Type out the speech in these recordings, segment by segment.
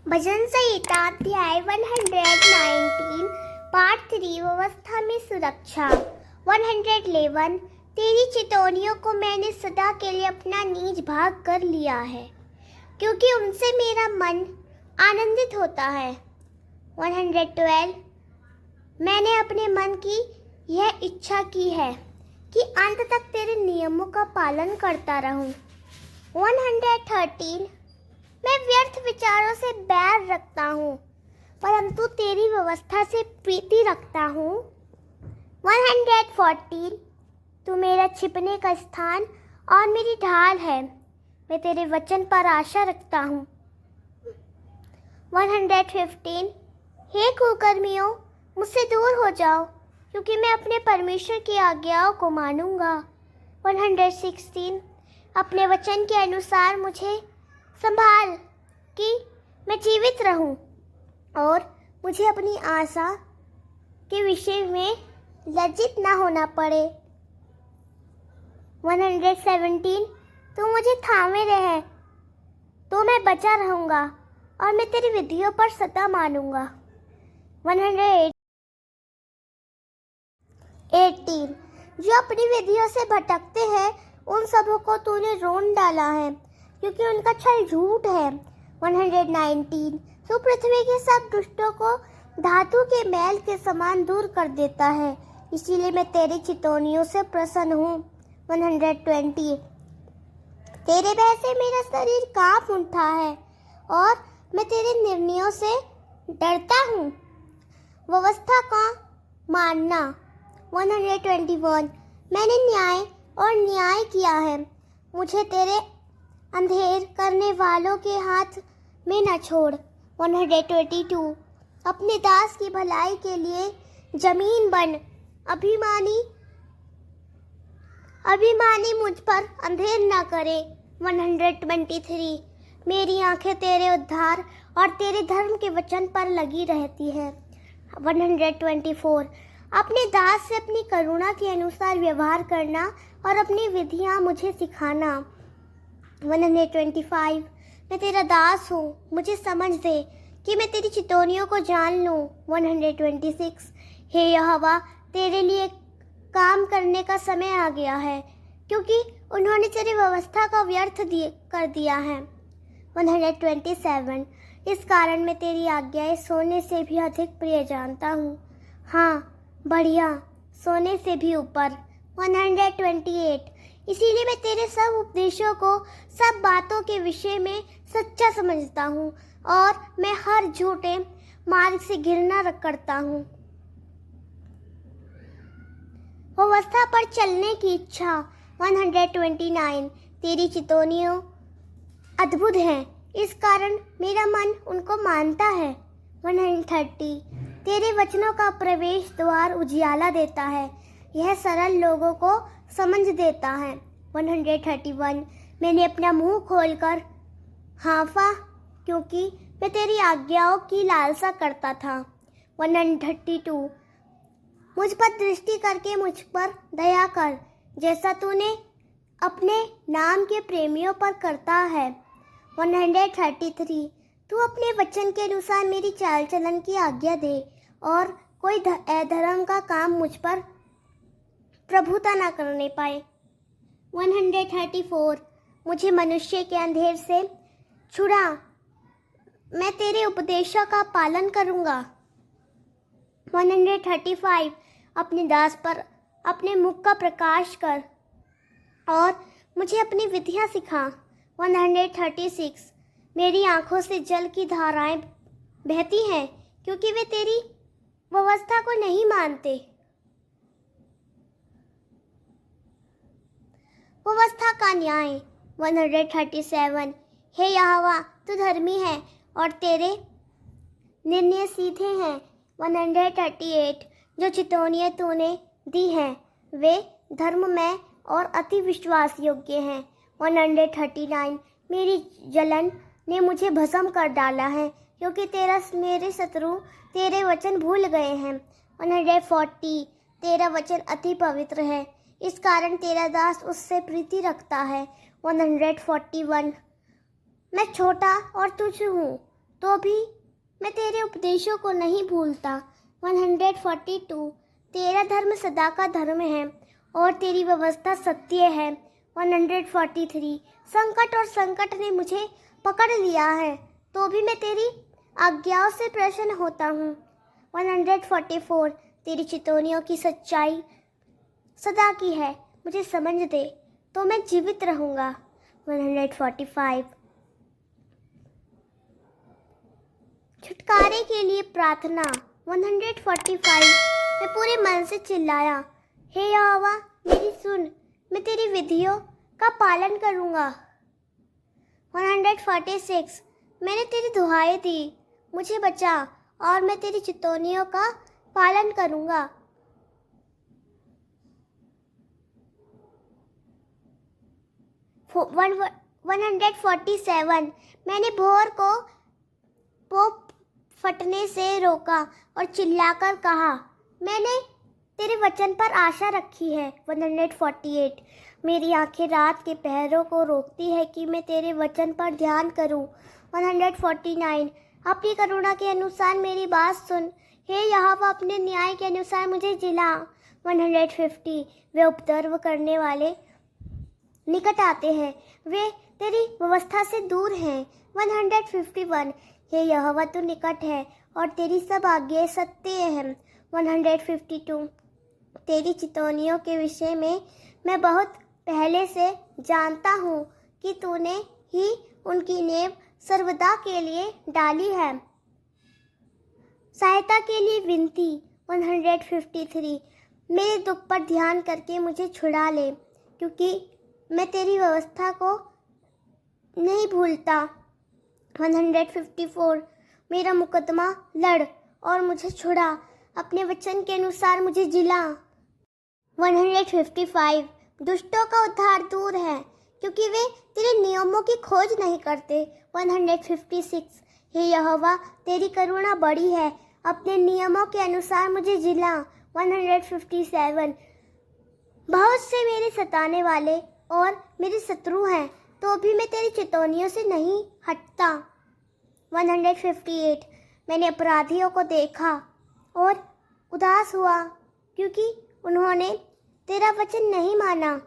भजन संहिता अध्याय 119 पार्ट 3 व्यवस्था में सुरक्षा। 111 तेरी चितौनियों को मैंने सदा के लिए अपना निज भाग कर लिया है, क्योंकि उनसे मेरा मन आनंदित होता है। 112 मैंने अपने मन की यह इच्छा की है कि अंत तक तेरे नियमों का पालन करता रहूं। 113 मैं व्यर्थ विचारों से बैर रखता हूँ, परंतु तेरी व्यवस्था से प्रीति रखता हूँ। 114 तू मेरा छिपने का स्थान और मेरी ढाल है, मैं तेरे वचन पर आशा रखता हूँ। 115 हे कुकर्मियों, मुझसे दूर हो जाओ, क्योंकि मैं अपने परमेश्वर की आज्ञाओं को मानूंगा। 116 अपने वचन के अनुसार मुझे संभाल कि मैं जीवित रहूं और मुझे अपनी आशा के विषय में लज्जित न होना पड़े। 117 तू मुझे थामे रहे तो मैं बचा रहूंगा और मैं तेरी विधियों पर सदा मानूंगा। 118 जो अपनी विधियों से भटकते हैं उन सबों को तूने रोन डाला है, क्योंकि उनका छल झूठ है। 119 तू पृथ्वी के सब दुष्टों को धातु के मैल के समान दूर कर देता है, इसीलिए मैं तेरी चितौनियों से प्रसन्न हूँ। 120 तेरे भय से मेरा शरीर कांप उठा है और मैं तेरे निर्णयों से डरता हूँ। व्यवस्था का मानना। 121 मैंने न्याय और न्याय किया है, मुझे तेरे अंधेर करने वालों के हाथ में न छोड़। 122 अपने दास की भलाई के लिए जमीन बन, अभिमानी मुझ पर अंधेर न करे। 123 मेरी आंखें तेरे उद्धार और तेरे धर्म के वचन पर लगी रहती है। 124 अपने दास से अपनी करुणा के अनुसार व्यवहार करना और अपनी विधियां मुझे सिखाना। 125 मैं तेरा दास हूँ, मुझे समझ दे कि मैं तेरी चितौनियों को जान लूँ। 126 हे यहोवा, तेरे लिए काम करने का समय आ गया है, क्योंकि उन्होंने तेरी व्यवस्था का व्यर्थ कर दिया है। 127 इस कारण मैं तेरी आज्ञाएं सोने से भी अधिक प्रिय जानता हूँ, हाँ बढ़िया, सोने से भी ऊपर। 128 इसीलिए मैं तेरे सब उपदेशों को सब बातों के विषय में सच्चा समझता हूँ और मैं हर झूठे मार्ग से घृणा करता हूँ। व्यवस्था पर चलने की इच्छा। 129 तेरी चितौनियों अद्भुत हैं, इस कारण मेरा मन उनको मानता है। 130 तेरे वचनों का प्रवेश द्वार उजियाला देता है, यह सरल लोगों को समझ देता है। 131 मैंने अपना मुंह खोलकर हाँफा, क्योंकि मैं तेरी आज्ञाओं की लालसा करता था। 132 मुझ पर दृष्टि करके मुझ पर दया कर, जैसा तूने अपने नाम के प्रेमियों पर करता है। 133 तू अपने वचन के अनुसार मेरी चाल चलन की आज्ञा दे और कोई अधर्म का काम मुझ पर प्रभुता न करने पाए। 134 मुझे मनुष्य के अंधेर से छुड़ा, मैं तेरे उपदेशों का पालन करूंगा। 135 अपने दास पर अपने मुख का प्रकाश कर और मुझे अपनी विधियां सिखा। 136 मेरी आंखों से जल की धाराएं बहती हैं, क्योंकि वे तेरी व्यवस्था को नहीं मानते। व्यवस्था का न्याय। 137 हे यहोवा, तू धर्मी है और तेरे निर्णय सीधे हैं। 138 जो चितौनियां तूने दी हैं वे धर्ममय और अति विश्वास योग्य हैं। 139 मेरी जलन ने मुझे भस्म कर डाला है, क्योंकि मेरे शत्रु तेरे वचन भूल गए हैं। 140 तेरा वचन अति पवित्र है, इस कारण तेरा दास उससे प्रीति रखता है। 141 मैं छोटा और तुच्छ हूँ, तो भी मैं तेरे उपदेशों को नहीं भूलता। 142 तेरा धर्म सदा का धर्म है और तेरी व्यवस्था सत्य है। 143 संकट और संकट ने मुझे पकड़ लिया है तो भी मैं तेरी आज्ञाओं से प्रसन्न होता हूँ। 144 तेरी चितौनियों की सच्चाई सदा की है, मुझे समझ दे तो मैं जीवित रहूँगा। 145 छुटकारे के लिए प्रार्थना। 145 मैं पूरे मन से चिल्लाया, हे यहोवा मेरी सुन, मैं तेरी विधियों का पालन करूँगा। 146 मैंने तेरी दुहाई दी, मुझे बचा और मैं तेरी चितौनियों का पालन करूँगा। 147 मैंने भोर को पोप फटने से रोका और चिल्लाकर कहा, मैंने तेरे वचन पर आशा रखी है। 148 मेरी आंखें रात के पहरों को रोकती है कि मैं तेरे वचन पर ध्यान करूं। 149 अपनी करुणा के अनुसार मेरी बात सुन, हे यहोवा अपने न्याय के अनुसार मुझे जिला। 150 वे उपद्रव करने वाले निकट आते हैं, वे तेरी व्यवस्था से दूर हैं। 151 हे यहोवा तू निकट है और तेरी सब आज्ञाएं सत्य हैं। 152 तेरी चितौनियों के विषय में मैं बहुत पहले से जानता हूँ कि तूने ही उनकी नींव सर्वदा के लिए डाली है। सहायता के लिए विनती। 153 मेरे दुख पर ध्यान करके मुझे छुड़ा ले, क्योंकि मैं तेरी व्यवस्था को नहीं भूलता। 154 मेरा मुकदमा लड़ और मुझे छुड़ा, अपने वचन के अनुसार मुझे जिला। 155 दुष्टों का उद्धार दूर है, क्योंकि वे तेरे नियमों की खोज नहीं करते। 156 हे यहोवा तेरी करुणा बड़ी है, अपने नियमों के अनुसार मुझे जिला। 157 बहुत से मेरे सताने वाले और मेरे शत्रु हैं, तो भी मैं तेरी चितौनियों से नहीं हटता। 158 मैंने अपराधियों को देखा और उदास हुआ, क्योंकि उन्होंने तेरा वचन नहीं माना।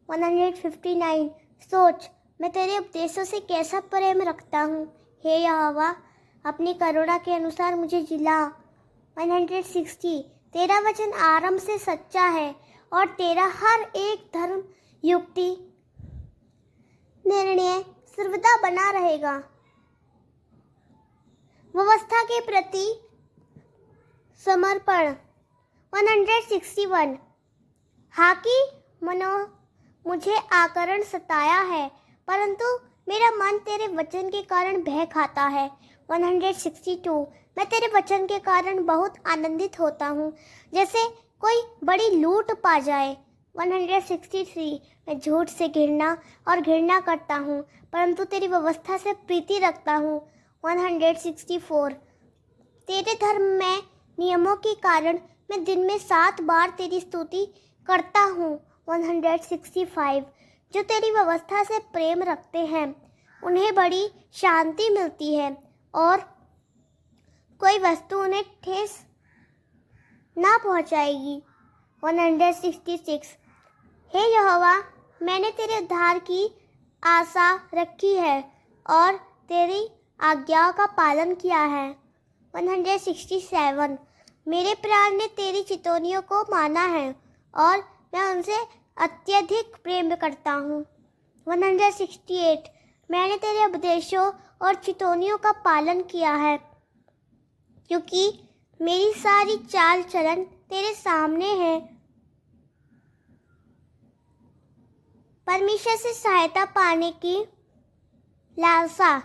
159 सोच मैं तेरे उपदेशों से कैसा प्रेम रखता हूँ, हे यहोवा अपनी करुणा के अनुसार मुझे जिला। 160 तेरा वचन आरंभ से सच्चा है और तेरा हर एक धर्म युक्ति निर्णय सर्वदा बना रहेगा। व्यवस्था के प्रति समर्पण। 161 हाकि मनो मुझे आकरण सताया है, परंतु मेरा मन तेरे वचन के कारण भय खाता है। 162 मैं तेरे वचन के कारण बहुत आनंदित होता हूँ, जैसे कोई बड़ी लूट पा जाए। 163 मैं झूठ से घृणा करता हूँ, परंतु तेरी व्यवस्था से प्रीति रखता हूँ। 164 तेरे धर्म में नियमों के कारण मैं दिन में 7 बार तेरी स्तुति करता हूँ। 165 जो तेरी व्यवस्था से प्रेम रखते हैं उन्हें बड़ी शांति मिलती है और कोई वस्तु उन्हें ठेस ना पहुँचाएगी। 166 हे यहोवा मैंने तेरे उद्धार की आशा रखी है और तेरी आज्ञाओं का पालन किया है। 167 मेरे प्राण ने तेरी चितौनियों को माना है और मैं उनसे अत्यधिक प्रेम करता हूँ। 168 मैंने तेरे उपदेशों और चितौनियों का पालन किया है, क्योंकि मेरी सारी चाल चलन तेरे सामने है। परमेश्वर से सहायता पाने की लालसा।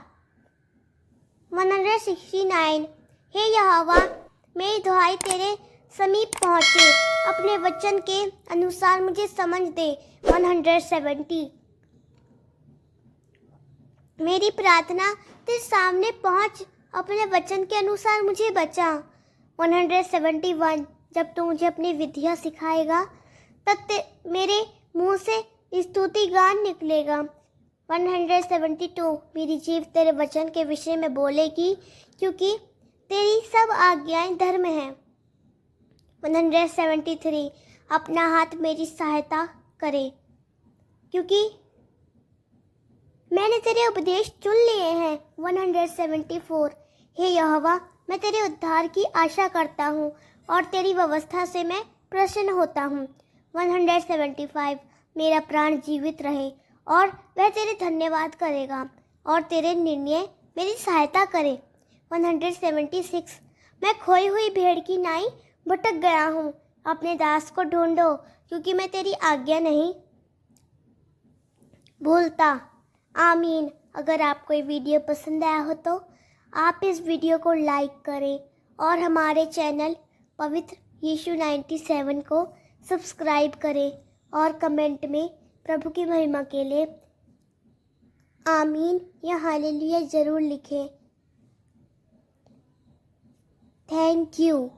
169 हे यहोवा मेरी दुहाई तेरे समीप पहुँचे, अपने वचन के अनुसार मुझे समझ दे। 170 मेरी प्रार्थना तेरे सामने पहुँच, अपने वचन के अनुसार मुझे बचा। 171 जब तू मुझे अपनी विधियाँ सिखाएगा तब मेरे मुंह से स्तुति गान निकलेगा। 172 मेरी जीभ तेरे वचन के विषय में बोलेगी, क्योंकि तेरी सब आज्ञाएं धर्म हैं। 173 अपना हाथ मेरी सहायता करे, क्योंकि मैंने तेरे उपदेश चुन लिए हैं। 174 हे यहोवा, मैं तेरे उद्धार की आशा करता हूँ और तेरी व्यवस्था से मैं प्रसन्न होता हूँ। 175 मेरा प्राण जीवित रहे और वह तेरे धन्यवाद करेगा और तेरे निर्णय मेरी सहायता करे। 176 मैं खोई हुई भेड़ की नाई भटक गया हूँ, अपने दास को ढूंढो, क्योंकि मैं तेरी आज्ञा नहीं भूलता। आमीन। अगर आपको ये वीडियो पसंद आया हो तो आप इस वीडियो को लाइक करें और हमारे चैनल पवित्र यीशु 97 को सब्सक्राइब करें और कमेंट में प्रभु की महिमा के लिए आमीन या हालेलुया ज़रूर लिखें। Thank you.